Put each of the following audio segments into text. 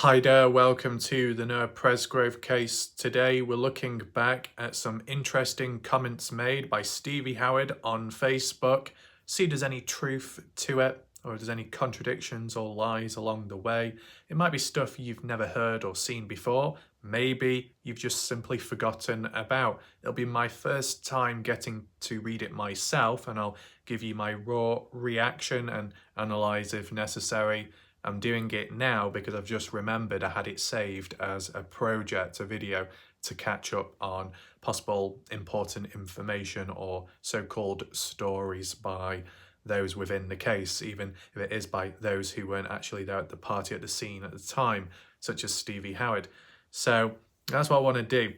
Hi there, welcome to the Noah Presgrove case. Today we're looking back at some interesting comments made by Stevie Howard on Facebook. See if there's any truth to it, or if there's any contradictions or lies along the way. It might be stuff you've never heard or seen before. Maybe you've just simply forgotten about. It'll be my first time getting to read it myself, and I'll give you my raw reaction and analyse if necessary. I'm doing it now because I've just remembered I had it saved as a project, a video, to catch up on possible important information or so-called stories by those within the case, even if it is by those who weren't actually there at the party at the scene at the time, such as Stevie Howard. So that's what I want to do.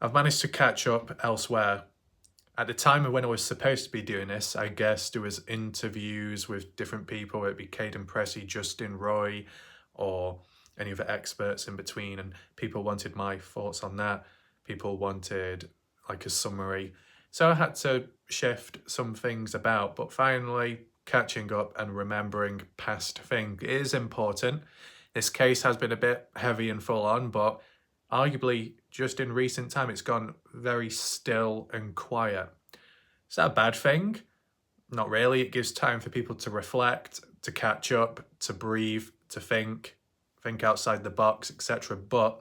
I've managed to catch up elsewhere. At the time of when I was supposed to be doing this, I guess there was interviews with different people. It'd be Kaden, Pressy, Justin, Roy, or any other experts in between. And people wanted my thoughts on that. People wanted like a summary. So I had to shift some things about, but finally catching up and remembering past things is important. This case has been a bit heavy and full on, but arguably just in recent time it's gone very still and quiet. Is that a bad thing? Not really. It gives time for people to reflect, to catch up, to breathe, to think outside the box, etc. But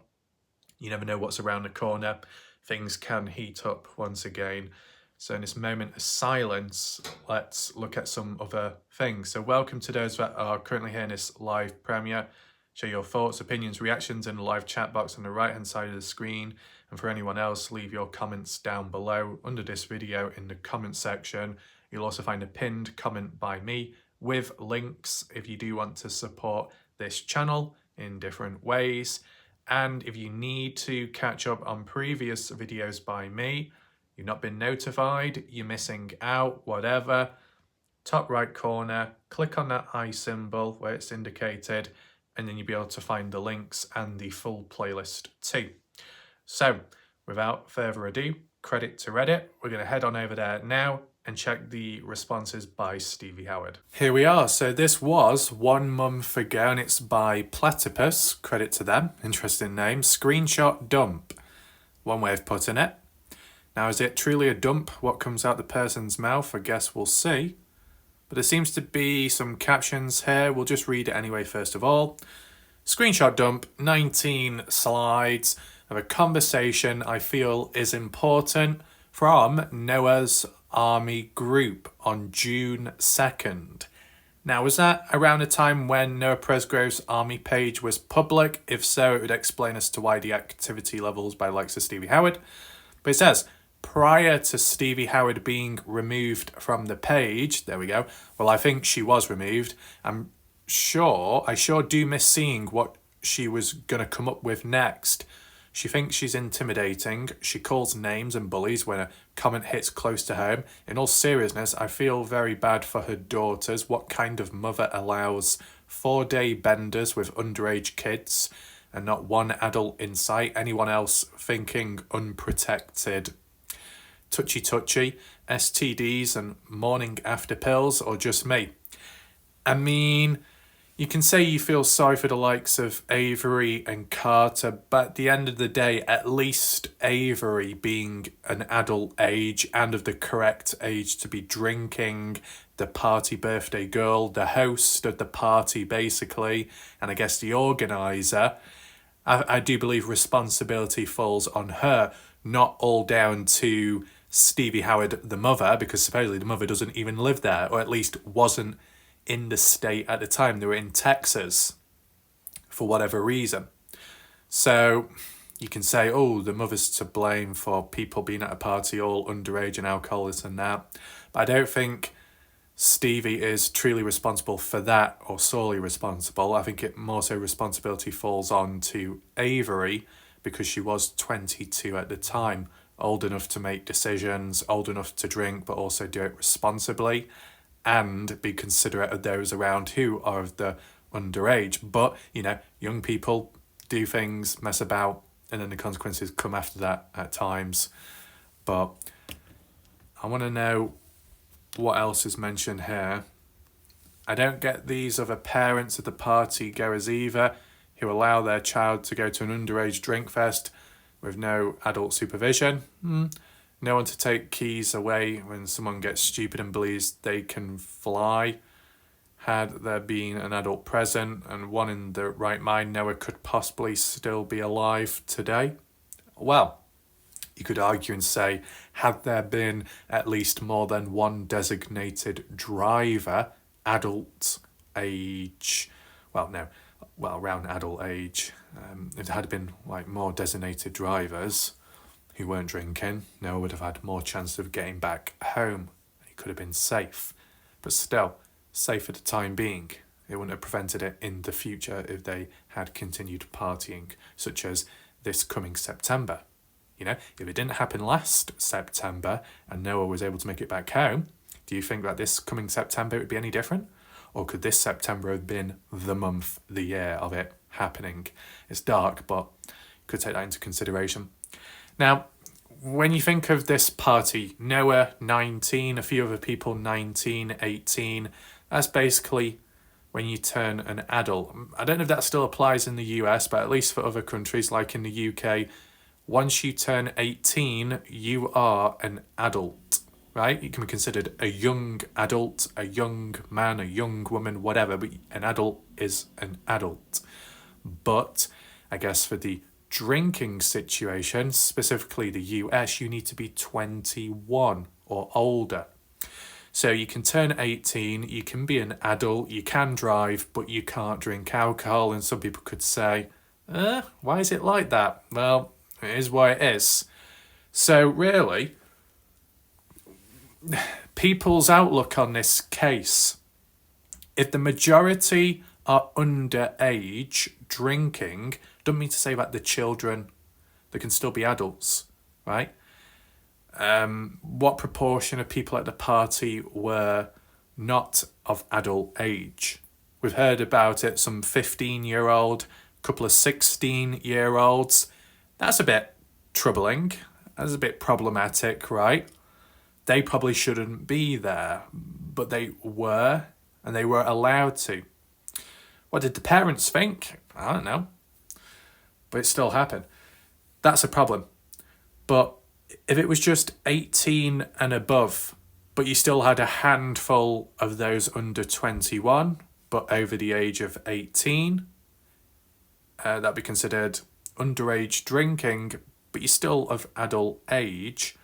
you never know what's around the corner. Things can heat up once again. So in this moment of silence, let's look at some other things. So welcome to those that are currently here in this live premiere. Share your thoughts, opinions, reactions in the live chat box on the right hand side of the screen. And for anyone else, leave your comments down below under this video in the comment section. You'll also find a pinned comment by me with links if you do want to support this channel in different ways. And if you need to catch up on previous videos by me, you've not been notified, you're missing out, whatever, top right corner, click on that eye symbol where it's indicated, and then you'll be able to find the links and the full playlist too. So without further ado, credit to Reddit. We're going to head on over there now and check the responses by Stevie Howard. Here we are. So this was 1 month ago and it's by Platypus. Credit to them. Interesting name. Screenshot dump. One way of putting it. Now, is it truly a dump? What comes out the person's mouth? I guess we'll see. But there seems to be some captions here. We'll just read it anyway, first of all. Screenshot dump, 19 slides of a conversation I feel is important from Noah's Army group on June 2nd. Now, was that around the time when Noah Presgrove's Army page was public? If so, it would explain as to why the activity levels by the likes of Stevie Howard. But it says, prior to Stevie Howard being removed from the page, there we go. Well, I think she was removed. I sure do miss seeing what she was going to come up with next. She thinks she's intimidating. She calls names and bullies when a comment hits close to home. In all seriousness, I feel very bad for her daughters. What kind of mother allows 4-day benders with underage kids and not one adult in sight? Anyone else thinking unprotected? Touchy, STDs and morning after pills, or just me? I mean, you can say you feel sorry for the likes of Avery and Carter, but at the end of the day, at least Avery being an adult age and of the correct age to be drinking, the party birthday girl, the host of the party basically, and I guess the organiser, I do believe responsibility falls on her, not all down to Stevie Howard, the mother, because supposedly the mother doesn't even live there, or at least wasn't in the state at the time. They were in Texas for whatever reason. So you can say, oh, the mother's to blame for people being at a party all underage and alcohol, this and that. But I don't think Stevie is truly responsible for that, or solely responsible. I think it more so responsibility falls on to Avery, because she was 22 at the time, old enough to make decisions, old enough to drink, but also do it responsibly and be considerate of those around who are of the underage. But, young people do things, mess about, and then the consequences come after that at times. But I want to know what else is mentioned here. I don't get these other parents of the party goers either. who allow their child to go to an underage drink fest with no adult supervision. No one to take keys away when someone gets stupid and believes they can fly. Had there been an adult present and one in the right mind, Noah could possibly still be alive today. Well, you could argue and say, had there been at least more than one designated driver, adult age, around adult age, if there had been like more designated drivers who weren't drinking, Noah would have had more chance of getting back home. He could have been safe, but still safe at the time being. It wouldn't have prevented it in the future if they had continued partying, such as this coming September. You know, if it didn't happen last September and Noah was able to make it back home, do you think that this coming September it would be any different? Or could this September have been the month, the year of it happening? It's dark, but you could take that into consideration. Now, when you think of this party, Noah 19, a few other people 19, 18, that's basically when you turn an adult. I don't know if that still applies in the US, but at least for other countries like in the UK, once you turn 18, you are an adult, right? You can be considered a young adult, a young man, a young woman, whatever, but an adult is an adult. But I guess for the drinking situation, specifically the US, you need to be 21 or older. So you can turn 18, you can be an adult, you can drive, but you can't drink alcohol. And some people could say, why is it like that? Well, it is what it is. So really, people's outlook on this case, if the majority are underage drinking, don't mean to say that the children, they can still be adults, right? What proportion of people at the party were not of adult age? We've heard about it, some 15-year-old, couple of 16-year-olds. That's a bit troubling. That's a bit problematic, right? They probably shouldn't be there, but they were, and they were allowed to. What did the parents think? I don't know. But it still happened. That's a problem. But if it was just 18 and above, but you still had a handful of those under 21, but over the age of 18, that'd be considered underage drinking, but you're still of adult age,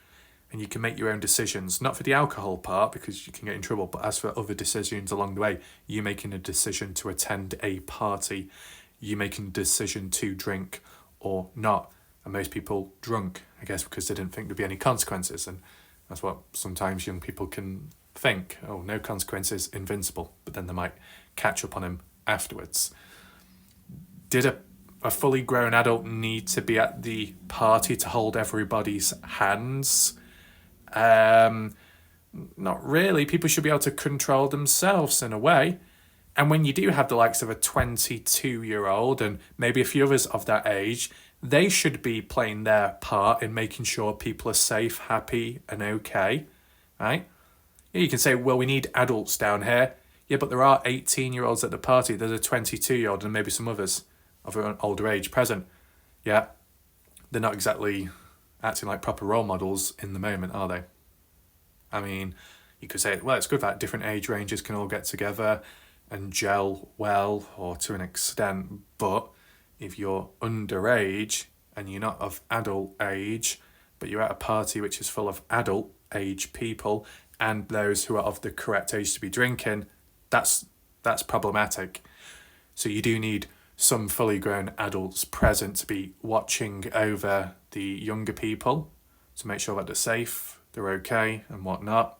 and you can make your own decisions. Not for the alcohol part, because you can get in trouble, but as for other decisions along the way, you making a decision to attend a party, you making a decision to drink or not. And most people drunk, I guess, because they didn't think there'd be any consequences. And that's what sometimes young people can think. Oh, no consequences, invincible. But then they might catch up on him afterwards. Did a fully grown adult need to be at the party to hold everybody's hands? Not really. People should be able to control themselves in a way. And when you do have the likes of a 22-year-old and maybe a few others of that age, they should be playing their part in making sure people are safe, happy, and okay, right? Yeah, you can say, well, we need adults down here. Yeah, but there are 18-year-olds at the party. There's a 22-year-old and maybe some others of an older age present. Yeah, they're not exactly acting like proper role models in the moment, are they? I mean, you could say, well, it's good that different age ranges can all get together and gel well, or to an extent, but if you're underage and you're not of adult age, but you're at a party which is full of adult age people and those who are of the correct age to be drinking, that's problematic. So you do need some fully grown adults present to be watching over the younger people to make sure that they're safe, they're okay and whatnot.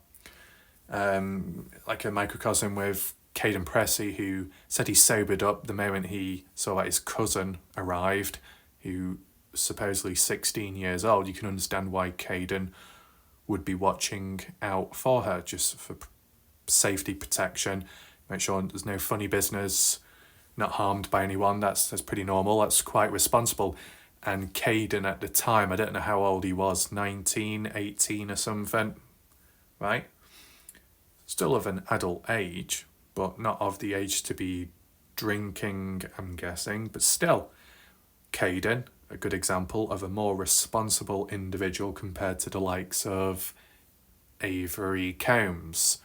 Like a microcosm with Kaden Pressy, who said he sobered up the moment he saw that his cousin arrived, who supposedly 16 years old. You can understand why Kaden would be watching out for her, just for safety protection, make sure there's no funny business, not harmed by anyone. That's pretty normal. That's quite responsible. And Kaden at the time, I don't know how old he was, 19, 18 or something, right? Still of an adult age, but not of the age to be drinking, I'm guessing, but still, Kaden, a good example of a more responsible individual compared to the likes of Avery Combs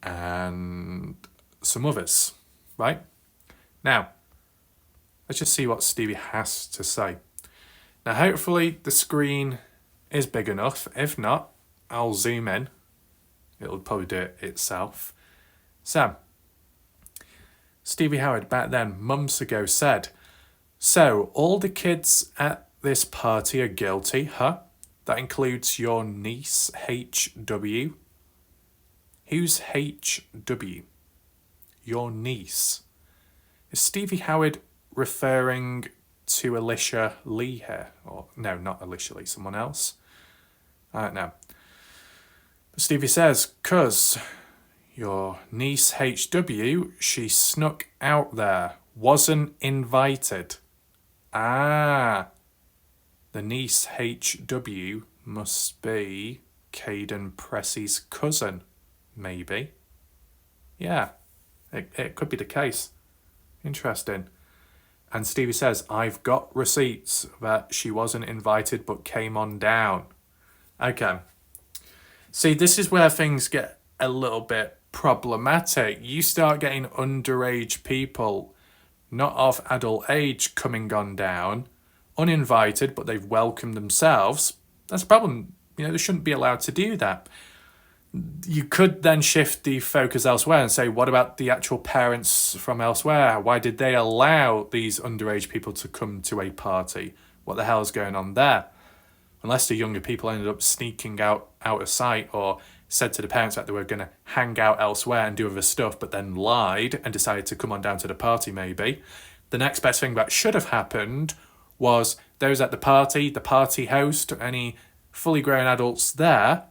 and some others, right? Now, let's just see what Stevie has to say. Now, hopefully the screen is big enough. If not, I'll zoom in. It'll probably do it itself. So, Stevie Howard back then, months ago, said, "So, all the kids at this party are guilty, huh? That includes your niece, HW." Who's HW? Your niece. Is Stevie Howard referring to Elisha Lee here? Or no, not Elisha Lee, someone else? I don't know. But Stevie says, "'Cause your niece HW, she snuck out there, wasn't invited." Ah, the niece HW must be Kaden Pressy's cousin, maybe. Yeah, it could be the case. Interesting. And Stevie says, "I've got receipts that she wasn't invited but came on down." Okay. See, this is where things get a little bit problematic. You start getting underage people, not of adult age, coming on down, uninvited, but they've welcomed themselves. That's a problem. They shouldn't be allowed to do that. You could then shift the focus elsewhere and say, what about the actual parents from elsewhere? Why did they allow these underage people to come to a party? What the hell is going on there? Unless the younger people ended up sneaking out of sight or said to the parents that they were going to hang out elsewhere and do other stuff, but then lied and decided to come on down to the party maybe. The next best thing that should have happened was those at the party host, any fully grown adults there,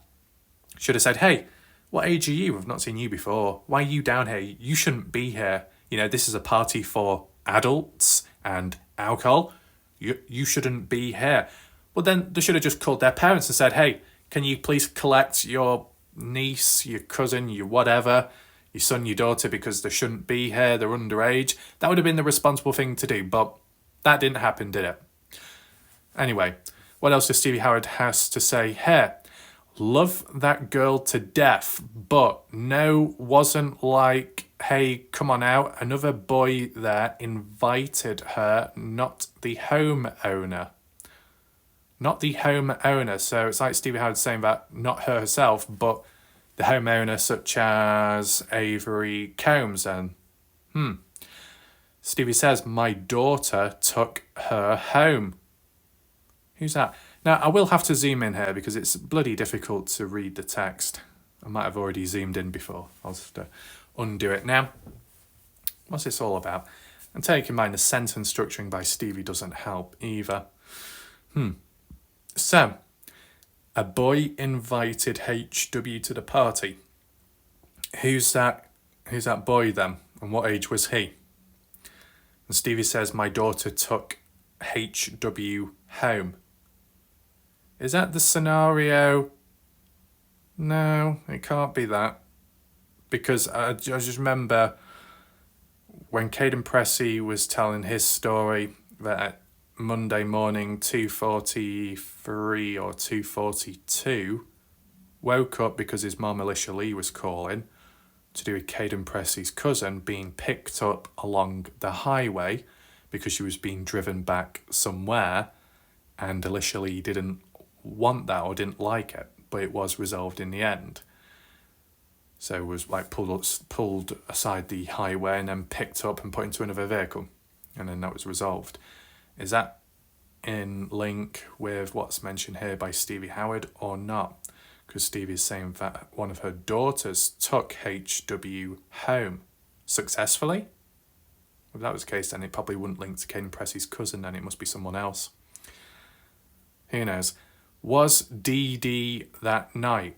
should have said, "Hey, what age are you? I've not seen you before. Why are you down here? You shouldn't be here. This is a party for adults and alcohol. You shouldn't be here." Well, then they should have just called their parents and said, "Hey, can you please collect your niece, your cousin, your whatever, your son, your daughter, because they shouldn't be here, they're underage." That would have been the responsible thing to do, but that didn't happen, did it? Anyway, what else does Stevie Howard has to say here? "Love that girl to death, but no, wasn't like, hey, come on out. Another boy there invited her, not the homeowner." Not the homeowner. So it's like Stevie Howard saying that not her herself, but the homeowner, such as Avery Combs. And Stevie says, "My daughter took her home." Who's that? Now, I will have to zoom in here because it's bloody difficult to read the text. I might have already zoomed in before. I'll just undo it now. What's this all about? And take in mind the sentence structuring by Stevie doesn't help either. So, a boy invited HW to the party. Who's that boy then? And what age was he? And Stevie says, "My daughter took HW home." Is that the scenario? No, it can't be that. Because I just remember when Kaden Pressy was telling his story that Monday morning 2:43 or 2:42, woke up because his mum Elisha Lee was calling to do with Kaden Pressy's cousin being picked up along the highway because she was being driven back somewhere, and Elisha Lee didn't want that or didn't like it, but it was resolved in the end. So it was like pulled aside the highway and then picked up and put into another vehicle, and then that was resolved. Is that in link with what's mentioned here by Stevie Howard or not? Because Stevie's saying that one of her daughters took HW home successfully. If that was the case, then it probably wouldn't link to Kaden Pressy's cousin, then it must be someone else. Who knows? Was DD that night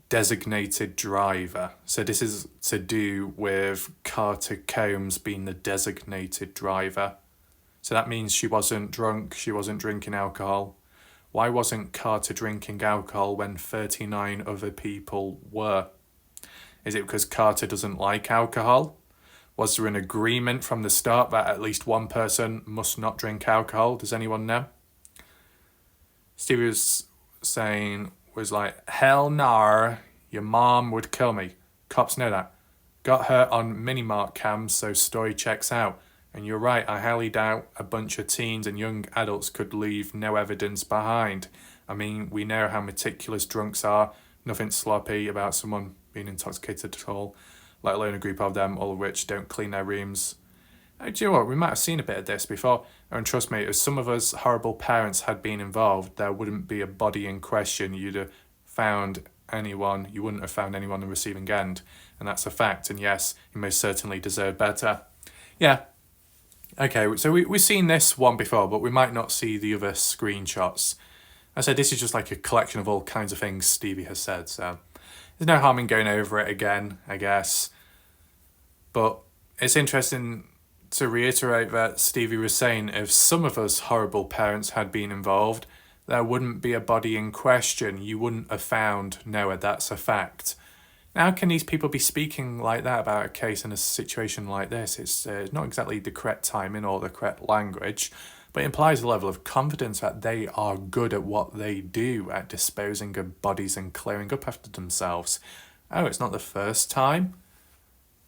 designated driver? So this is to do with Carter Combs being the designated driver. So that means she wasn't drunk, she wasn't drinking alcohol. Why wasn't Carter drinking alcohol when 39 other people were? Is it because Carter doesn't like alcohol? Was there an agreement from the start that at least one person must not drink alcohol? Does anyone know? Stevie was like, hell nah, your mom would kill me. Cops know that. Got her on mini-mart cams, so story checks out. And you're right, I highly doubt a bunch of teens and young adults could leave no evidence behind. I mean, we know how meticulous drunks are. Nothing sloppy about someone being intoxicated at all, let alone a group of them, all of which don't clean their rooms. Do you know what? We might have seen a bit of this before. And trust me, if some of us horrible parents had been involved, there wouldn't be a body in question. You wouldn't have found anyone on the receiving end. And that's a fact. And yes, he most certainly deserved better. Yeah. Okay, so we've seen this one before, but we might not see the other screenshots. I said this is just like a collection of all kinds of things Stevie has said, so there's no harm in going over it again, I guess. But it's interesting to reiterate that Stevie was saying if some of us horrible parents had been involved, there wouldn't be a body in question. You wouldn't have found Noah, that's a fact. Now, how can these people be speaking like that about a case in a situation like this? It's not exactly the correct timing or the correct language, but it implies a level of confidence that they are good at what they do, at disposing of bodies and clearing up after themselves. Oh, it's not the first time?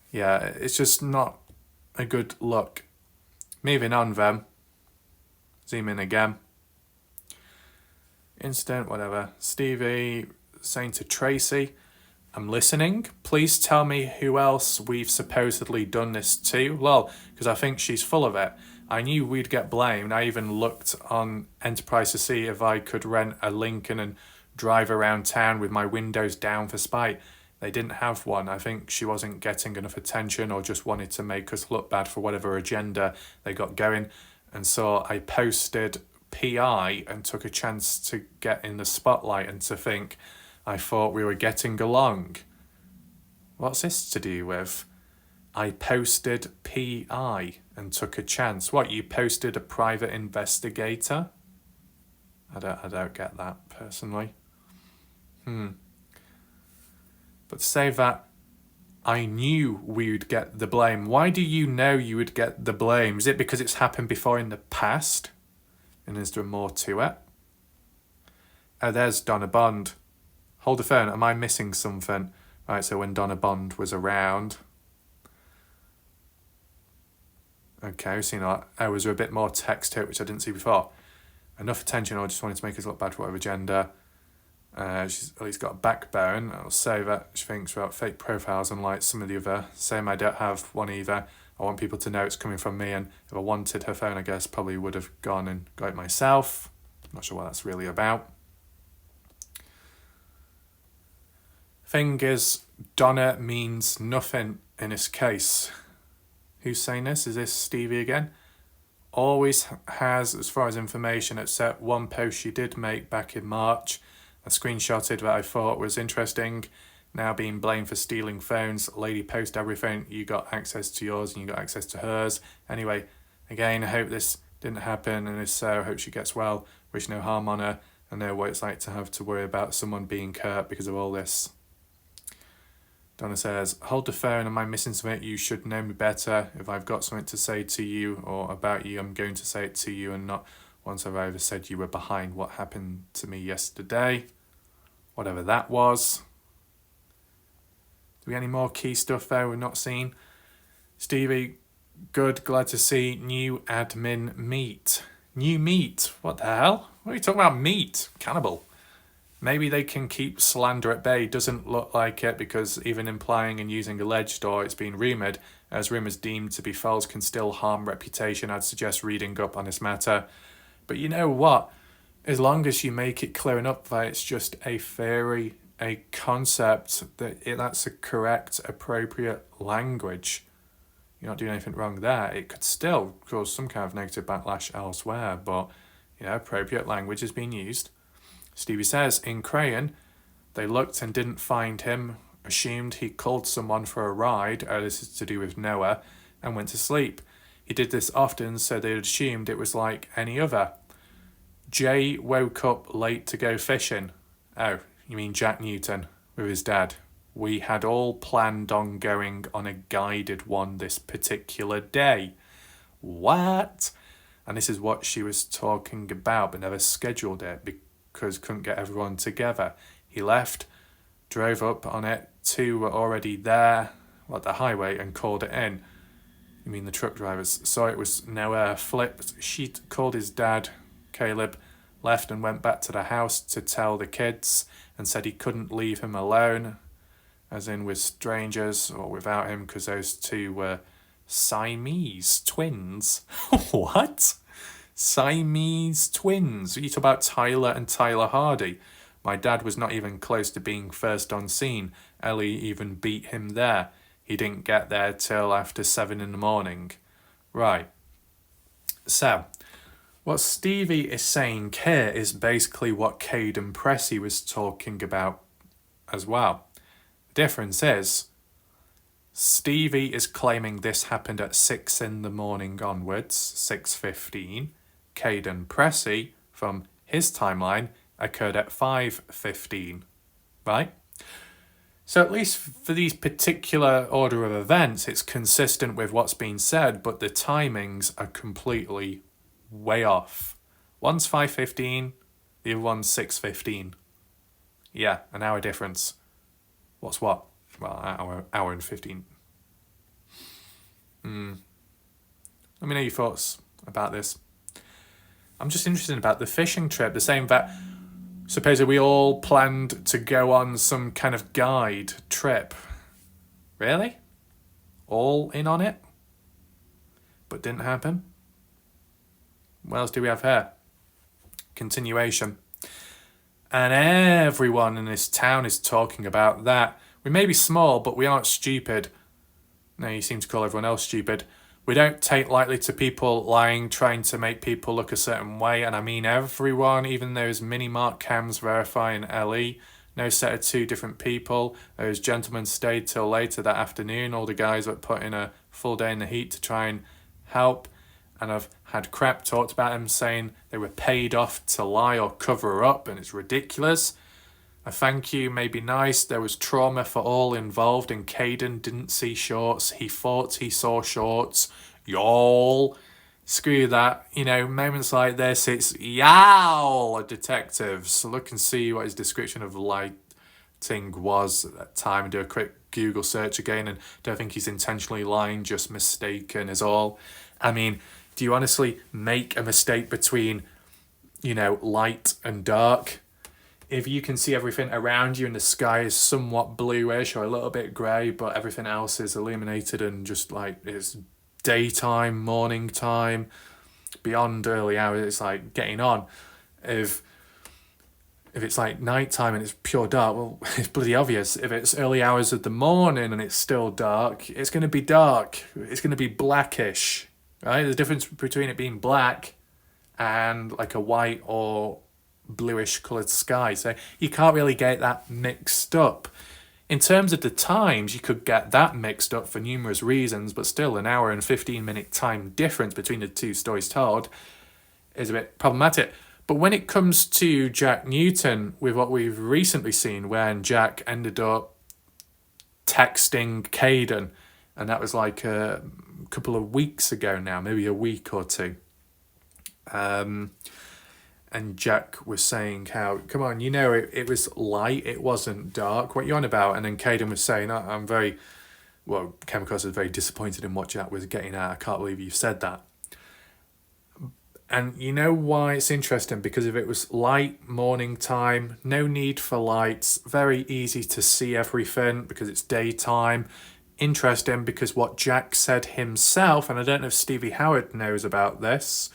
Yeah, it's just not a good look. Moving on then. Zoom in again. Incident, whatever. Stevie saying to Tracy, I'm listening. Please tell me who else we've supposedly done this to. Well, because I think she's full of it. I knew we'd get blamed. I even looked on Enterprise to see if I could rent a Lincoln and drive around town with my windows down for spite. They didn't have one. I think she wasn't getting enough attention or just wanted to make us look bad for whatever agenda they got going. And so I posted PI and took a chance to get in the spotlight and to think I thought we were getting along. What's this to do with? I posted PI and took a chance. What, you posted a private investigator? I don't get that personally. But to say that I knew we would get the blame. Why do you know you would get the blame? Is it because it's happened before in the past? And is there more to it? Oh, there's Donna Bond. Hold the phone, am I missing something? Right, so when Donna Bond was around. Okay, we've seen that. Oh, was there a bit more text to it, which I didn't see before? Enough attention, or I just wanted to make us look bad for whatever gender. She's at least got a backbone. I'll say that she thinks about fake profiles, unlike some of the other. Same, I don't have one either. I want people to know it's coming from me, and if I wanted her phone, I guess probably would have gone and got it myself. Not sure what that's really about. Thing is, Donna means nothing in this case. Who's saying this? Is this Stevie again? Always has, as far as information, except one post she did make back in March. I screenshotted that I thought was interesting. Now being blamed for stealing phones. Lady, post everything. You got access to yours and you got access to hers. Anyway, again, I hope this didn't happen, and if so, I hope she gets well. Wish no harm on her. I know what it's like to have to worry about someone being hurt because of all this. Donna says, hold the phone, am I missing something? You should know me better. If I've got something to say to you or about you, I'm going to say it to you, and not once have I ever said you were behind what happened to me yesterday. Whatever that was. Do we have any more key stuff there we've not seen? Stevie, good, glad to see new admin meet. New meat? What the hell? What are you talking about, meat? Cannibal. Maybe they can keep slander at bay. Doesn't look like it, because even implying and using alleged or it's been rumoured, as rumours deemed to be false can still harm reputation. I'd suggest reading up on this matter. But you know what? As long as you make it clear enough that it's just a theory, a concept, that's a correct, appropriate language. You're not doing anything wrong there. It could still cause some kind of negative backlash elsewhere, but appropriate language is being used. Stevie says, in Crayon, they looked and didn't find him, assumed he called someone for a ride, this is to do with Noah, and went to sleep. He did this often, so they assumed it was like any other. Jay woke up late to go fishing. Oh, you mean Jack Newton with his dad. We had all planned on going on a guided one this particular day. What? And this is what she was talking about, but never scheduled it because couldn't get everyone together. He left, drove up on it. 2 were already there at the highway and called it in. You mean the truck drivers? Saw it was nowhere, flipped. She called his dad, Caleb, left and went back to the house to tell the kids and said he couldn't leave him alone, as in with strangers or without him, because those 2 were Siamese twins. What? Siamese twins? You talk about Tyler and Tyler Hardy. My dad was not even close to being first on scene. Ellie even beat him there. He didn't get there till after 7 in the morning. Right. So, what Stevie is saying here is basically what Kaden Pressy was talking about as well. The difference is, Stevie is claiming this happened at 6 in the morning onwards, 6:15. Kaden Pressy, from his timeline, occurred at 5:15, right? So at least for these particular order of events, it's consistent with what's been said, but the timings are completely way off. One's 5:15, the other one's 6:15. Yeah, an hour difference. What's what? Well, hour and 15. Let me know your thoughts about this. I'm just interested about the fishing trip. They're saying that supposedly we all planned to go on some kind of guide trip. Really? All in on it? But didn't happen? What else do we have here? Continuation. And everyone in this town is talking about that. We may be small, but we aren't stupid. No, you seem to call everyone else stupid. We don't take lightly to people lying, trying to make people look a certain way. And I mean everyone, even those mini-mark cams verifying LE. No set of 2 different people. Those gentlemen stayed till later that afternoon. All the guys that put in a full day in the heat to try and help. And I've had crap talked about them saying they were paid off to lie or cover up, and it's ridiculous. A thank you may be nice. There was trauma for all involved, and Kaden didn't see shorts. He thought he saw shorts. Y'all. Screw that. You know, moments like this, it's yow, detectives. Look and see what his description of lighting was at that time and do a quick Google search again, and don't think he's intentionally lying, just mistaken is all. I mean, do you honestly make a mistake between, you know, light and dark? If you can see everything around you and the sky is somewhat bluish or a little bit grey, but everything else is illuminated and just like it's daytime, morning time, beyond early hours, it's like getting on. If it's like nighttime and it's pure dark, well, it's bloody obvious. If it's early hours of the morning and it's still dark, it's going to be dark. It's going to be blackish, right? There's a difference between it being black and like a white or bluish coloured sky, so you can't really get that mixed up. In terms of the times, you could get that mixed up for numerous reasons, but still an hour and 15-minute time difference between the 2 stories told is a bit problematic. But when it comes to Jack Newton, with what we've recently seen when Jack ended up texting Kaden, and that was like a couple of weeks ago now, maybe a week or 2. And Jack was saying how, come on, you know, it was light, it wasn't dark. What are you on about? And then Kaden was saying, I'm very, well, came across as very disappointed in what Jack was getting at. I can't believe you said that. And you know why it's interesting? Because if it was light, morning time, no need for lights, very easy to see everything because it's daytime. Interesting because what Jack said himself, and I don't know if Stevie Howard knows about this,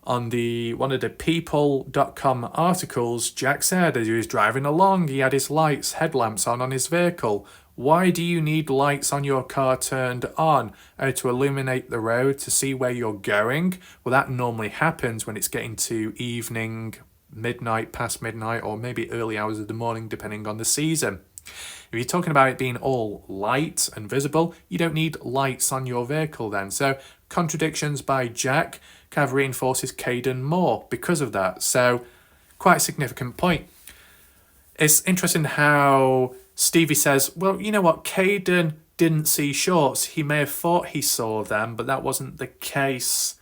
on one of the people.com articles, Jack said as he was driving along, he had his headlamps on his vehicle. Why do you need lights on your car turned on? Oh, to illuminate the road, to see where you're going? Well, that normally happens when it's getting to evening, midnight, past midnight, or maybe early hours of the morning, depending on the season. If you're talking about it being all light and visible, you don't need lights on your vehicle then. So contradictions by Jack kind of reinforces Kaden more because of that. So quite a significant point. It's interesting how Stevie says, well, you know what, Kaden didn't see shorts. He may have thought he saw them, but that wasn't the case.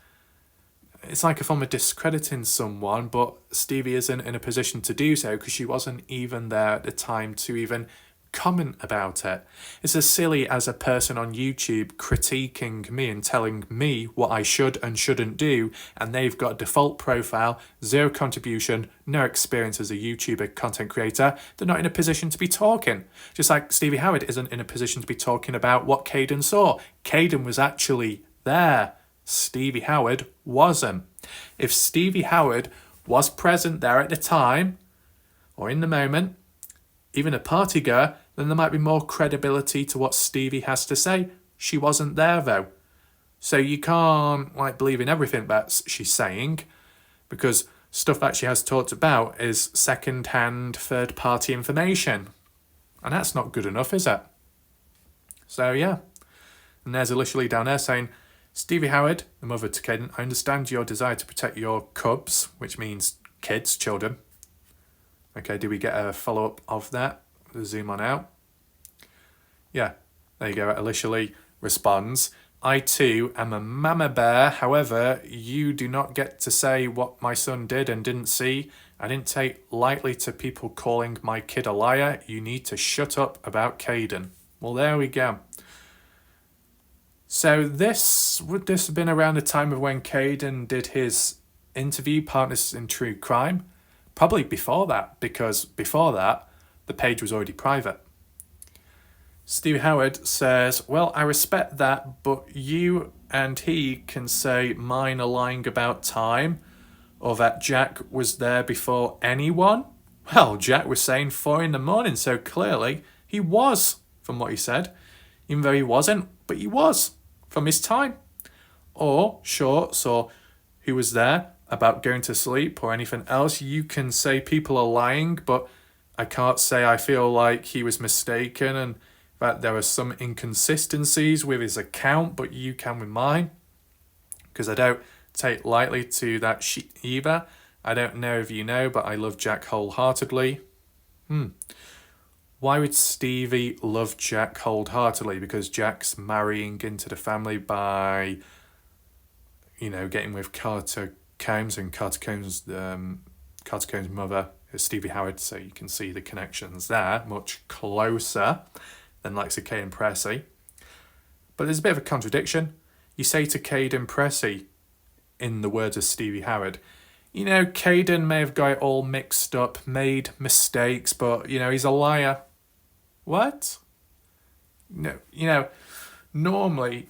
It's like a form of discrediting someone, but Stevie isn't in a position to do so because she wasn't even there at the time to even comment about it. It's as silly as a person on YouTube critiquing me and telling me what I should and shouldn't do, and they've got a default profile, zero contribution, no experience as a YouTuber content creator. They're not in a position to be talking. Just like Stevie Howard isn't in a position to be talking about what Kaden saw. Kaden was actually there. Stevie Howard wasn't. If Stevie Howard was present there at the time, or in the moment, even a partygoer, then there might be more credibility to what Stevie has to say. She wasn't there though. So you can't believe in everything that she's saying, because stuff that she has talked about is second-hand, third-party information. And that's not good enough, is it? So yeah. And there's Elisha down there saying, Stevie Howard, the mother to Kaden, I understand your desire to protect your cubs, which means kids, children. Okay, do we get a follow-up of that? Zoom on out. Yeah, there you go. Elisha responds, I too am a mama bear. However, you do not get to say what my son did and didn't see. I didn't take lightly to people calling my kid a liar. You need to shut up about Kaden. Well, there we go. So would this have been around the time of when Kaden did his interview, Partners in True Crime? Probably before that, because before that, the page was already private. Stevie Howard says, well, I respect that, but you and he can say mine are lying about time, or that Jack was there before anyone. Well, Jack was saying 4 a.m, so clearly he was, from what he said. Even though he wasn't, but he was, from his time. Or shorts, or who was there, about going to sleep, or anything else. You can say people are lying, but I can't say I feel like he was mistaken and that there are some inconsistencies with his account, but you can with mine. Because I don't take lightly to that shit either. I don't know if you know, but I love Jack wholeheartedly. Why would Stevie love Jack wholeheartedly? Because Jack's marrying into the family by, getting with Carter Combs, and Carter Combs' mother is Stevie Howard, so you can see the connections there, much closer than likes of Kaden Pressy. But there's a bit of a contradiction. You say to Kaden Pressy, in the words of Stevie Howard, Kaden may have got it all mixed up, made mistakes, but, he's a liar. What? No, normally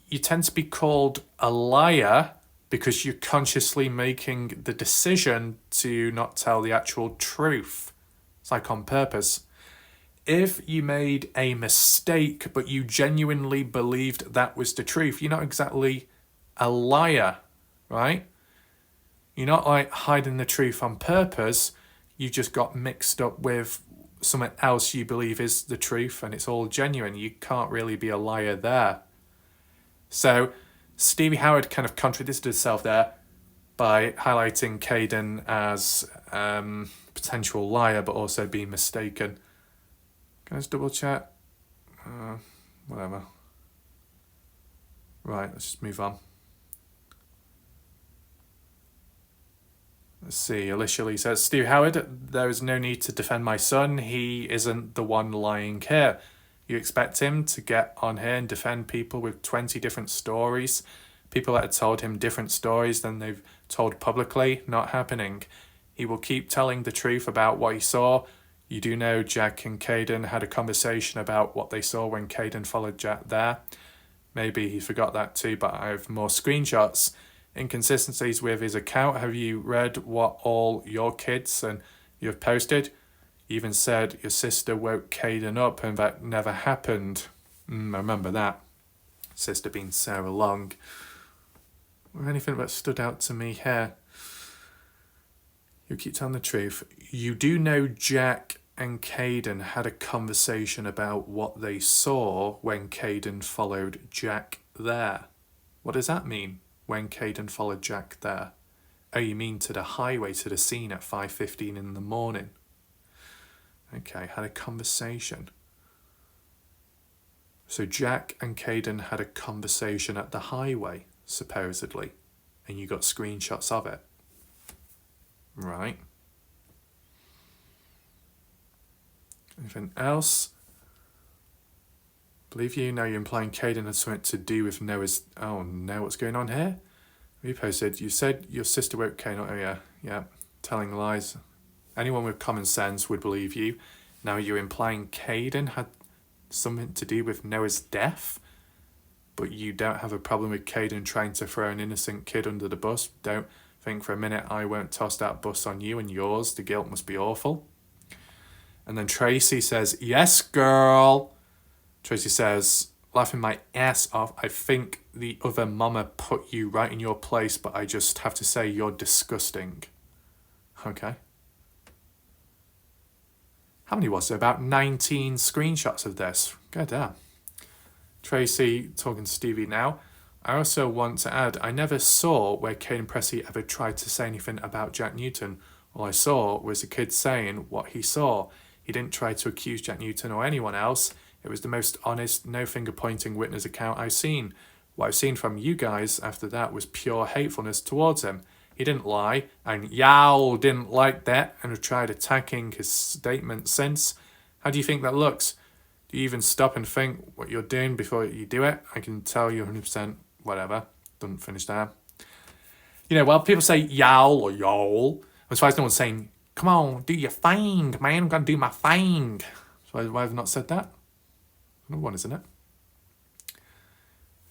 you tend to be called a liar because you're consciously making the decision to not tell the actual truth. It's like on purpose. If you made a mistake, but you genuinely believed that was the truth, you're not exactly a liar, right? You're not hiding the truth on purpose. You just got mixed up with something else you believe is the truth, and it's all genuine. You can't really be a liar there. So Stevie Howard kind of contradicted herself there by highlighting Kaden as potential liar, but also being mistaken. Can I just double check? Whatever. Right, let's just move on. Let's see, Elisha says, Steve Howard, there is no need to defend my son. He isn't the one lying here. You expect him to get on here and defend people with 20 different stories? People that have told him different stories than they've told publicly? Not happening. He will keep telling the truth about what he saw. You do know Jack and Kaden had a conversation about what they saw when Kaden followed Jack there. Maybe he forgot that too, but I have more screenshots. Inconsistencies with his account. Have you read what all your kids and you have posted? You even said your sister woke Kaden up and that never happened. I remember that. Sister being Sarah Long. Or anything that stood out to me here? You keep telling the truth. You do know Jack and Kaden had a conversation about what they saw when Kaden followed Jack there. What does that mean, when Kaden followed Jack there? Oh, you mean to the highway, to the scene at 5:15 in the morning? Okay, had a conversation. So Jack and Kaden had a conversation at the highway, supposedly, and you got screenshots of it. Right. Anything else? Believe you, now you're implying Kaden had something to do with Noah's... Oh no, what's going on here? Reposted, you said your sister wrote Kaden... Oh yeah, telling lies. Anyone with common sense would believe you. Now you're implying Kaden had something to do with Noah's death? But you don't have a problem with Kaden trying to throw an innocent kid under the bus? Don't think for a minute I won't toss that bus on you and yours. The guilt must be awful. And then Tracy says, yes, girl. Tracy says, laughing my ass off, I think the other mama put you right in your place, but I just have to say you're disgusting. Okay. How many was there? About 19 screenshots of this. God damn. Tracy talking to Stevie now. I also want to add, I never saw where Kaden Pressy ever tried to say anything about Jack Newton. All I saw was a kid saying what he saw. He didn't try to accuse Jack Newton or anyone else. It was the most honest, no finger pointing witness account I've seen. What I've seen from you guys after that was pure hatefulness towards him. He didn't lie, and y'all didn't like that and have tried attacking his statement since. How do you think that looks? Do you even stop and think what you're doing before you do it? I can tell you 100% whatever. Doesn't finish there. You know, while people say y'all or y'all, I'm surprised no one's saying, come on, do your thing, man. I'm going to do my thing. So why have I not said that? Another one, isn't it?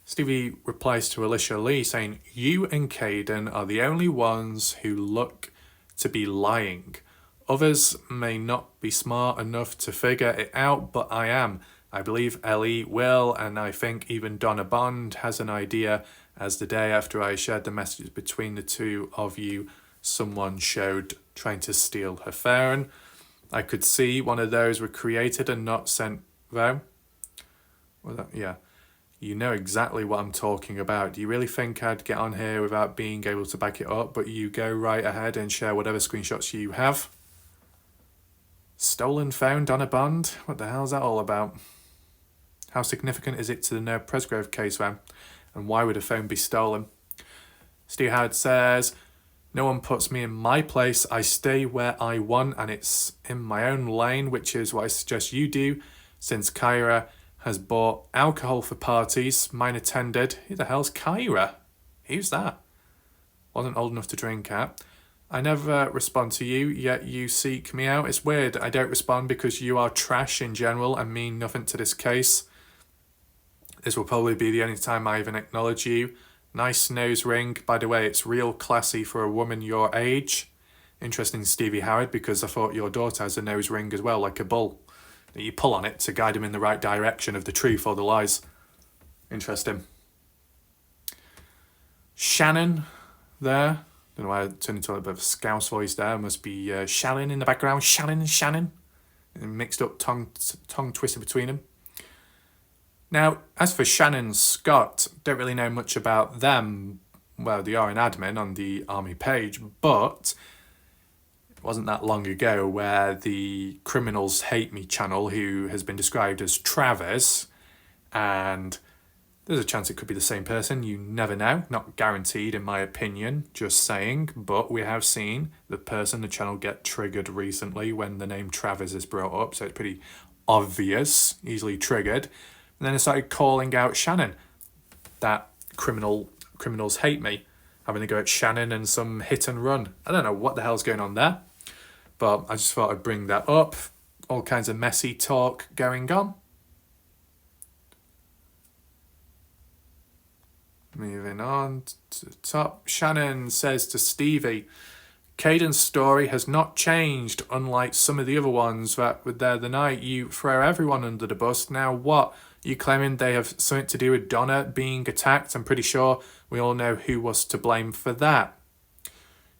Stevie replies to Elisha Lee saying, you and Kaden are the only ones who look to be lying. Others may not be smart enough to figure it out, but I am. I believe Ellie will, and I think even Donna Bond has an idea, as the day after I shared the messages between the two of you, someone showed trying to steal her phone. I could see one of those were created and not sent, though. Well, yeah. You know exactly what I'm talking about. Do you really think I'd get on here without being able to back it up? But you go right ahead and share whatever screenshots you have. Stolen phone, Donna Bond? What the hell is that all about? How significant is it to the Noah Presgrove case then? And why would a phone be stolen? Steve Howard says, no one puts me in my place. I stay where I want and it's in my own lane, which is what I suggest you do, since Kyra has bought alcohol for parties. Mine attended. Who the hell's Kyra? Who's that? Wasn't old enough to drink at. I never respond to you, yet you seek me out. It's weird. I don't respond because you are trash in general and mean nothing to this case. This will probably be the only time I even acknowledge you. Nice nose ring. By the way, it's real classy for a woman your age. Interesting, Stevie Howard, because I thought your daughter has a nose ring as well, like a bull. That you pull on it to guide him in the right direction of the truth or the lies. Interesting. Shannon there. Don't know why I turned into a bit of a scouse voice there. Must be Shannon in the background. Shannon. And mixed up tongue twister between them. Now, as for Shannon and Scott, don't really know much about them. Well, they are an admin on the Army page, but it wasn't that long ago where the Criminals Hate Me channel, who has been described as Travis, and there's a chance it could be the same person, you never know, not guaranteed in my opinion, just saying, but we have seen the person, the channel get triggered recently when the name Travis is brought up, so it's pretty obvious, easily triggered. And then I started calling out Shannon, that Criminals Hate Me, having to go at Shannon and some hit and run. I don't know what the hell's going on there, but I just thought I'd bring that up. All kinds of messy talk going on. Moving on to the top. Shannon says to Stevie, Kaden's story has not changed, unlike some of the other ones that were there the night. You throw everyone under the bus. Now what? You claiming they have something to do with Donna being attacked? I'm pretty sure we all know who was to blame for that.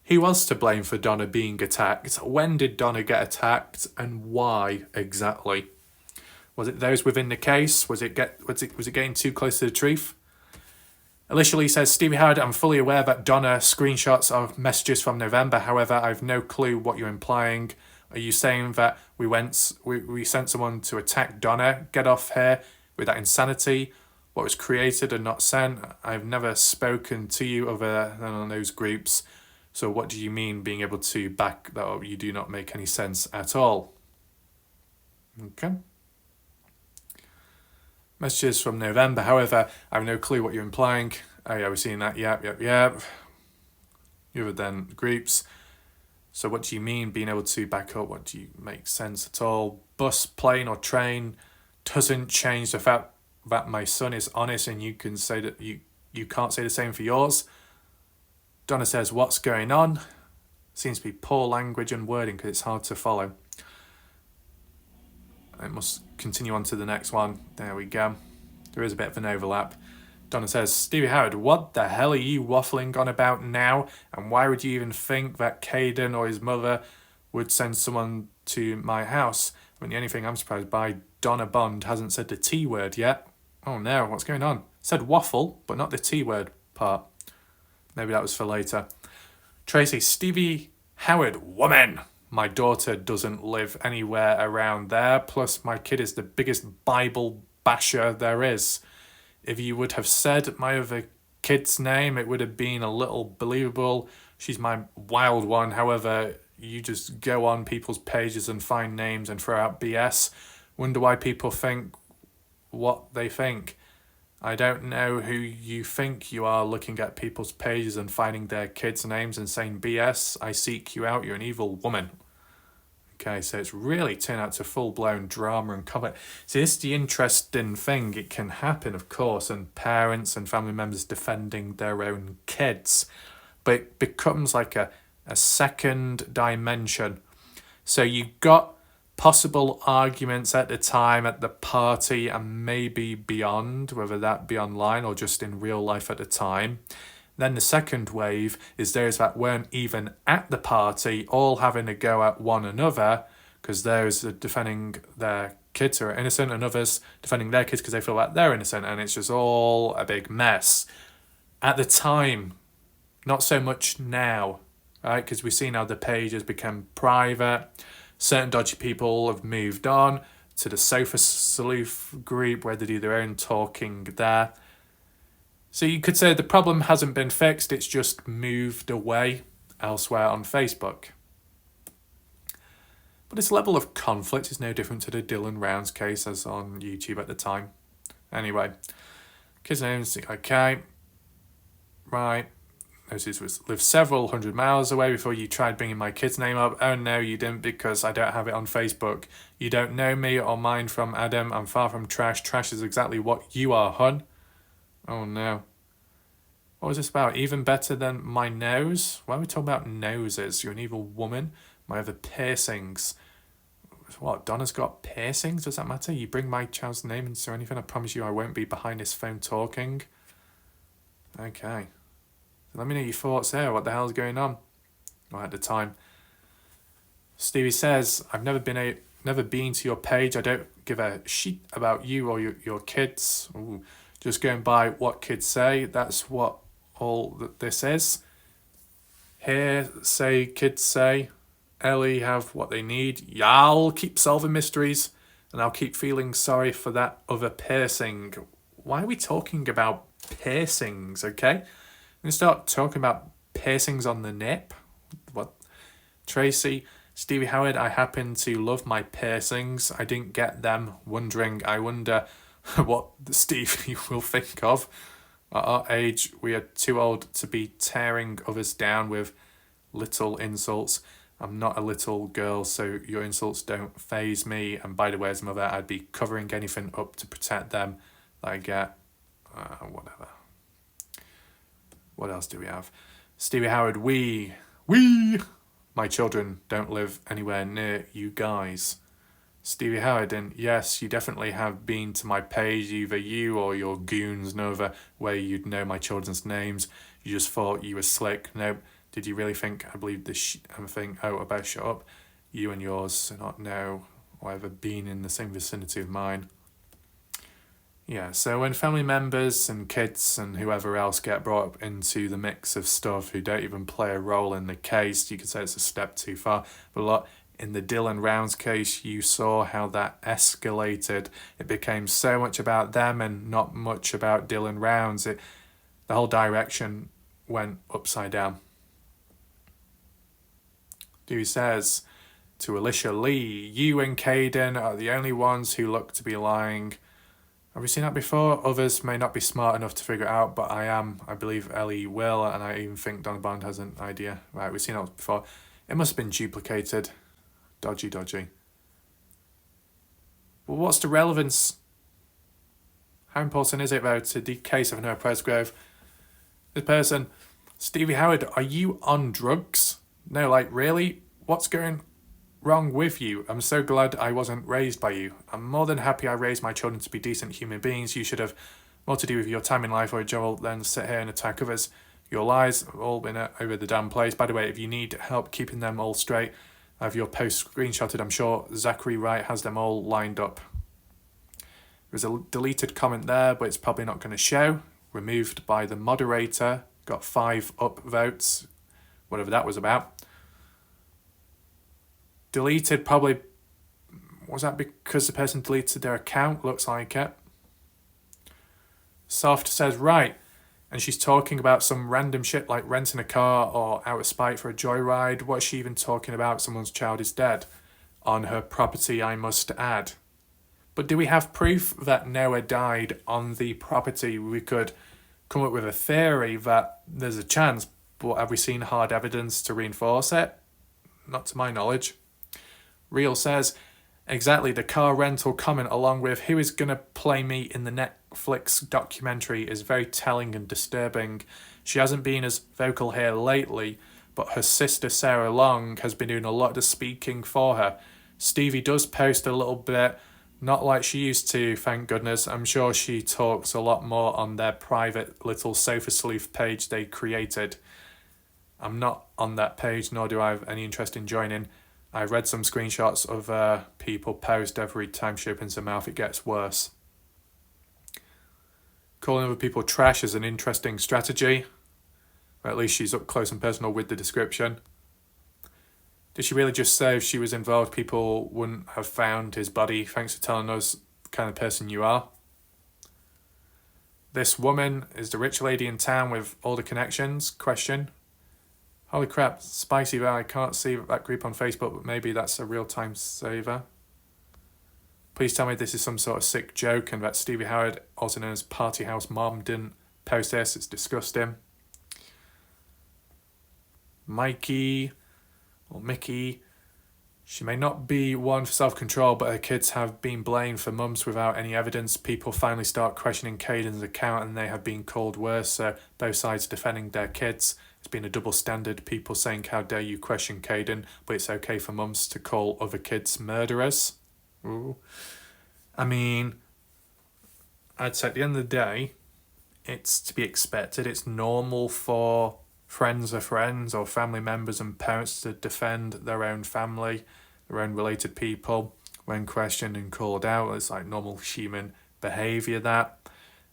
Who was to blame for Donna being attacked? When did Donna get attacked and why exactly? Was it those within the case? Was it getting too close to the truth? Elisha Lee says, Stevie Howard, I'm fully aware that Donna screenshots of messages from November. However, I've no clue what you're implying. Are you saying that we sent someone to attack Donna? Get off here with that insanity. What was created and not sent? I've never spoken to you other than on those groups. So what do you mean being able to back that up? You do not make any sense at all. Okay. Messages from November. However, I have no clue what you're implying. Oh yeah, we're seeing that. Yep. You have then groups. So what do you mean being able to back up? What do you make sense at all? Bus, plane or train doesn't change the fact that my son is honest, and you can say that you can't say the same for yours. Donna says, what's going on? Seems to be poor language and wording because it's hard to follow. I must continue on to the next one. There we go. There is a bit of an overlap. Donna says, Stevie Howard, what the hell are you waffling on about now? And why would you even think that Kaden or his mother would send someone to my house? I mean, the only thing I'm surprised by, Donna Bond hasn't said the T word yet. Oh no, what's going on? Said waffle, but not the T word part. Maybe that was for later. Tracy, Stevie Howard, woman. My daughter doesn't live anywhere around there. Plus, my kid is the biggest Bible basher there is. If you would have said my other kid's name, it would have been a little believable. She's my wild one. However, you just go on people's pages and find names and throw out BS. Wonder why people think what they think. I don't know who you think you are looking at people's pages and finding their kids' names and saying BS. I seek you out. You're an evil woman. Okay, so it's really turned out to full-blown drama and comment. See, this is the interesting thing. It can happen, of course, and parents and family members defending their own kids. But it becomes like a second dimension. So you got possible arguments at the time, at the party, and maybe beyond, whether that be online or just in real life at the time. Then the second wave is those that weren't even at the party, all having a go at one another, because those are defending their kids who are innocent, and others defending their kids because they feel like they're innocent, and it's just all a big mess. At the time, not so much now, right? Because we've seen how the page has become private. Certain dodgy people have moved on to the Sofa Sleuth group where they do their own talking there. So you could say the problem hasn't been fixed, it's just moved away elsewhere on Facebook. But this level of conflict is no different to the Dylan Rounds case as on YouTube at the time. Anyway, kids' names, okay, right. Notice was lived several hundred miles away before you tried bringing my kid's name up. Oh no, you didn't, because I don't have it on Facebook. You don't know me or mine from Adam. I'm far from trash. Trash is exactly what you are, hun. Oh no. What was this about? Even better than my nose? Why are we talking about noses? You're an evil woman. My other piercings. What, Donna's got piercings? Does that matter? You bring my child's name into anything, I promise you I won't be behind this phone talking. Okay. Let me know your thoughts there. What the hell's going on? Well, at the time. Stevie says, I've never been to your page. I don't give a shit about you or your kids. Ooh. Just going by what kids say. That's what all that this is. Here, say, kids say. Ellie have what they need. Y'all keep solving mysteries. And I'll keep feeling sorry for that other piercing. Why are we talking about piercings, okay? We're going to start talking about piercings on the nip. What? Tracy, Stevie Howard, I happen to love my piercings. I didn't get them. I wonder what Stevie will think of. At our age, we are too old to be tearing others down with little insults. I'm not a little girl, so your insults don't faze me. And by the way, as a mother, I'd be covering anything up to protect them that I get. Whatever. What else do we have? Stevie Howard, we, my children don't live anywhere near you guys. Stevie Howard, and yes, you definitely have been to my page, either you or your goons Nova, where you'd know my children's names. You just thought you were slick. Nope. Did you really think I believed this thing? Oh, about shut up. You and yours do not know or ever been in the same vicinity of mine. Yeah, so when family members and kids and whoever else get brought up into the mix of stuff who don't even play a role in the case, you could say it's a step too far. But look, in the Dylan Rounds case, you saw how that escalated. It became so much about them and not much about Dylan Rounds. The whole direction went upside down. Dewey says to Elisha Lee, you and Kaden are the only ones who look to be lying. Have we seen that before? Others may not be smart enough to figure it out, but I am. I believe Ellie will, and I even think Donna Bond has an idea. Right, we've seen that before. It must have been duplicated. Dodgy. Well, what's the relevance? How important is it, though, to the case of Noah Presgrove? This person, Stevie Howard, are you on drugs? No, like, really? What's going wrong with you? I'm so glad I wasn't raised by you. I'm more than happy I raised my children to be decent human beings. You should have more to do with your time in life or a job than sit here and attack others. Your lies have all been over the damn place. By the way, if you need help keeping them all straight, I have your post screenshotted. I'm sure Zachary Wright has them all lined up. There's a deleted comment there, but it's probably not going to show. Removed by the moderator. Got 5 upvotes. Whatever that was about. Deleted probably, was that because the person deleted their account? Looks like it. Soft says, right, and she's talking about some random shit like renting a car or out of spite for a joyride. What's she even talking about? Someone's child is dead. On her property, I must add. But do we have proof that Noah died on the property? We could come up with a theory that there's a chance, but have we seen hard evidence to reinforce it? Not to my knowledge. Real says, exactly, the car rental comment along with who is going to play me in the Netflix documentary is very telling and disturbing. She hasn't been as vocal here lately, but her sister Sarah Long has been doing a lot of speaking for her. Stevie does post a little bit, not like she used to, thank goodness. I'm sure she talks a lot more on their private little Sofa Sleuth page they created. I'm not on that page, nor do I have any interest in joining. I read some screenshots of people post every time she opens her mouth, it gets worse. Calling other people trash is an interesting strategy. Or at least she's up close and personal with the description. Did she really just say if she was involved, people wouldn't have found his body? Thanks for telling us the kind of person you are. This woman is the rich lady in town with all the connections? Question. Holy crap, spicy though. I can't see that group on Facebook, but maybe that's a real-time saver. Please tell me this is some sort of sick joke and that Stevie Howard, also known as Party House Mom, didn't post this. It's disgusting. Mikey, or Mickey, she may not be one for self-control, but her kids have been blamed for months without any evidence. People finally start questioning Kaden's account and they have been called worse, so both sides defending their kids. It's been a double standard, people saying how dare you question Kaden, but it's okay for mums to call other kids murderers. Ooh. I mean, I'd say at the end of the day, it's to be expected. It's normal for friends of friends or family members and parents to defend their own family, their own related people when questioned and called out. It's like normal human behaviour that.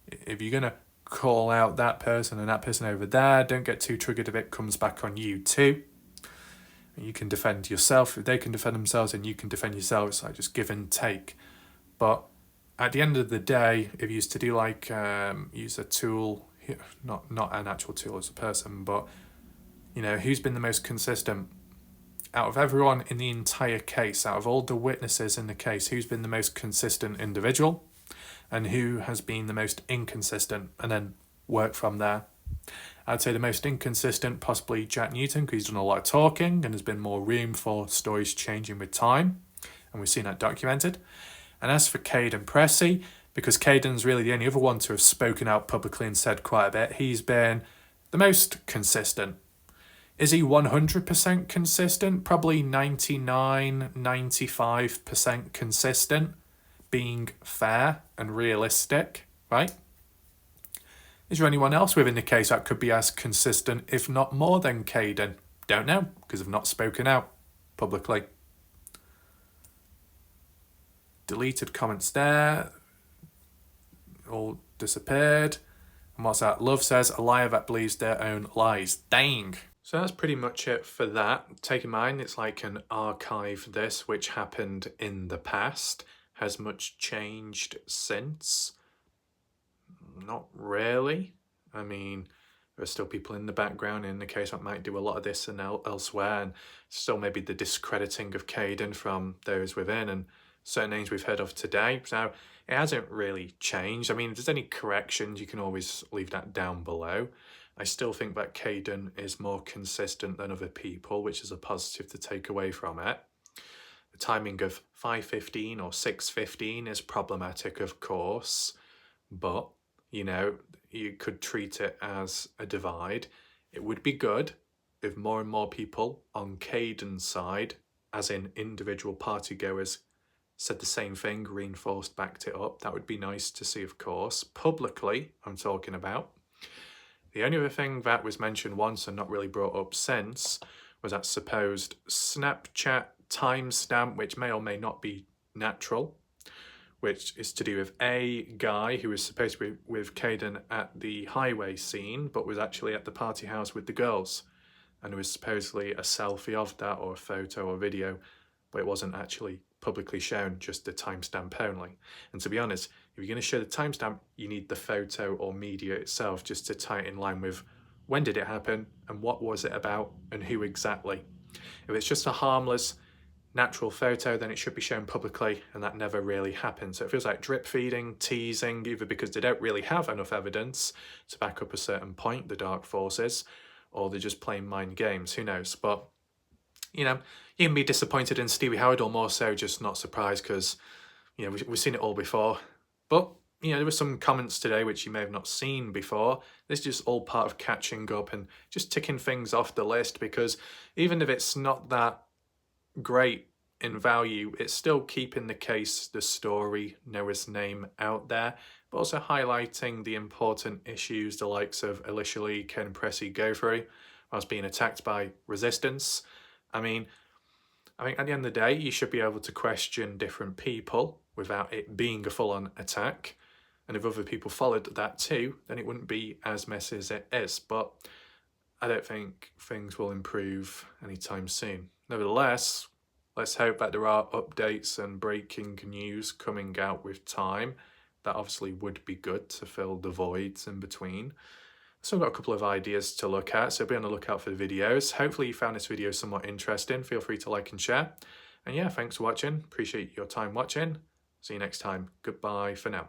If you're going to call out that person and that person over there, don't get too triggered if it comes back on you too. You can defend yourself. If they can defend themselves and you can defend yourself, it's like just give and take. But at the end of the day, if you used to do like use a tool, not an actual tool as a person, but you know, who's been the most consistent out of everyone in the entire case, out of all the witnesses in the case, who's been the most consistent individual and who has been the most inconsistent, and then work from there. I'd say the most inconsistent, possibly Jack Newton, because he's done a lot of talking and there's been more room for stories changing with time, and we've seen that documented. And as for Kaden Pressy, because Kaden's really the only other one to have spoken out publicly and said quite a bit, he's been the most consistent. Is he 100% consistent? Probably 99, 95% consistent, being fair and realistic, right? Is there anyone else within the case that could be as consistent, if not more than Kaden? Don't know, because I've not spoken out publicly. Deleted comments there. All disappeared. And what's that? Love says, a liar that believes their own lies. Dang. So that's pretty much it for that. Take in mind, it's like an archive this, which happened in the past. Has much changed since? Not really. I mean, there are still people in the background in the case that might do a lot of this and elsewhere, and still maybe the discrediting of Kaden from those within and certain names we've heard of today. So it hasn't really changed. I mean, if there's any corrections, you can always leave that down below. I still think that Kaden is more consistent than other people, which is a positive to take away from it. The timing of 5:15 or 6:15 is problematic, of course, but you know, you could treat it as a divide. It would be good if more and more people on Kaden's side, as in individual party goers, said the same thing, reinforced, backed it up. That would be nice to see, of course. Publicly, I'm talking about. The only other thing that was mentioned once and not really brought up since was that supposed Snapchat timestamp, which may or may not be natural, which is to do with a guy who was supposed to be with Kaden at the highway scene, but was actually at the party house with the girls. And there was supposedly a selfie of that, or a photo or video, but it wasn't actually publicly shown, just the timestamp only. And to be honest, if you're going to show the timestamp, you need the photo or media itself just to tie it in line with when did it happen and what was it about and who exactly. If it's just a harmless natural photo, then it should be shown publicly, and that never really happened. So it feels like drip feeding, teasing, either because they don't really have enough evidence to back up a certain point, the dark forces, or they're just playing mind games, who knows. But you know, you can be disappointed in Stevie Howard, or more so just not surprised, because you know we've seen it all before. But you know, there were some comments today which you may have not seen before. This is just all part of catching up and just ticking things off the list, because even if it's not that great in value, it's still keeping the case, the story, Noah's name out there, but also highlighting the important issues the likes of Elisha, Kaden, Pressy go through whilst being attacked by resistance. I mean, I think at the end of the day, you should be able to question different people without it being a full-on attack. And if other people followed that too, then it wouldn't be as messy as it is. But I don't think things will improve anytime soon. Nevertheless, let's hope that there are updates and breaking news coming out with time. That obviously would be good to fill the voids in between. So I've got a couple of ideas to look at, so be on the lookout for the videos. Hopefully you found this video somewhat interesting. Feel free to like and share. And yeah, thanks for watching. Appreciate your time watching. See you next time. Goodbye for now.